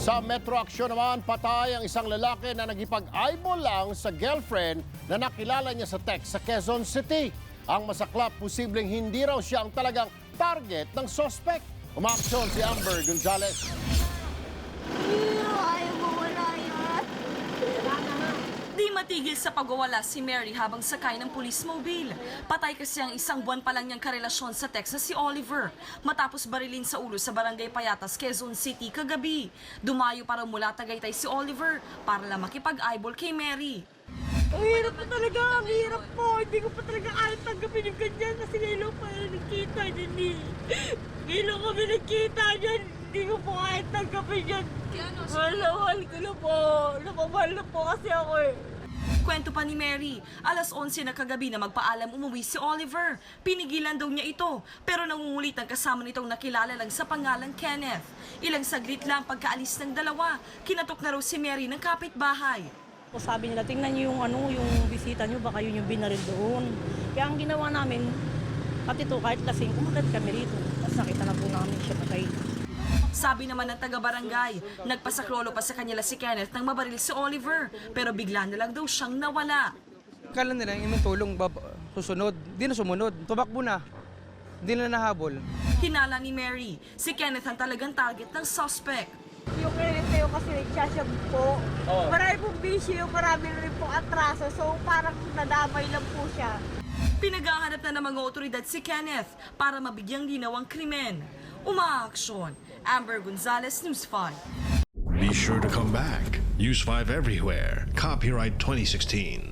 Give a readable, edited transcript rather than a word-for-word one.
Sa Metro Action naman, patay ang isang lalaki na nagipag-eyeball lang sa girlfriend na nakilala niya sa text sa Quezon City. Ang masaklap, posibleng hindi raw siya ang talagang target ng suspect. Umaksyon si Amber Gonzalez. Ayaw mo wala yan. Di matigil sa pagwawala si Mary habang sakay ng police mobile. Patay kasi ang isang buwan pa lang niyang karelasyon sa Texas si Oliver matapos barilin sa ulo sa Barangay Payatas, Quezon City kagabi. Dumayo para mula Tagaytay si Oliver para lang makipag-eyeball kay Mary. Ang hirap po talaga, ang hirap po. Hindi ko pa talaga kaya tanggapin yung ganyan kasi ngayon pa nagkita dyan eh. Ngayon kami nagkita dyan, hindi ko po kaya tanggapin yan. Mahal ko na po. Napamahal na po kasi ako eh. Kwento pa ni Mary, alas 11 na kagabi na magpaalam umuwi si Oliver. Pinigilan daw niya ito, pero nangungulit ang kasama nitong nakilala lang sa pangalan Kenneth. Ilang saglit lang pagkaalis ng dalawa, kinatok na raw si Mary ng kapitbahay. Sabi nila, tingnan niyo yung bisita niyo, baka yun yung binaril doon. Kaya ang ginawa namin, pati ito, kahit lasing, umagat kami rito. Tapos nakita na po namin siya patay. Sabi naman ng taga-barangay, nagpasaklolo pa sa kanila si Kenneth nang mabaril si Oliver, pero bigla na lang daw siyang nawala. Akala nila yung tulong susunod, di na sumunod, tumakbo na, di na nahabol. Hinala ni Mary, si Kenneth ang talagang target ng suspect. Yung Kenneth kasi nagsasab po. Marami pong bisyo, marami rin pong atraso. So parang nadamay lang po siya. Pinaghahanap na ng mga otoridad si Kenneth para mabigyang linaw ang krimen. Umaaksyon, Amber Gonzalez, News 5. Be sure to come back. Use 5 everywhere. Copyright 2016.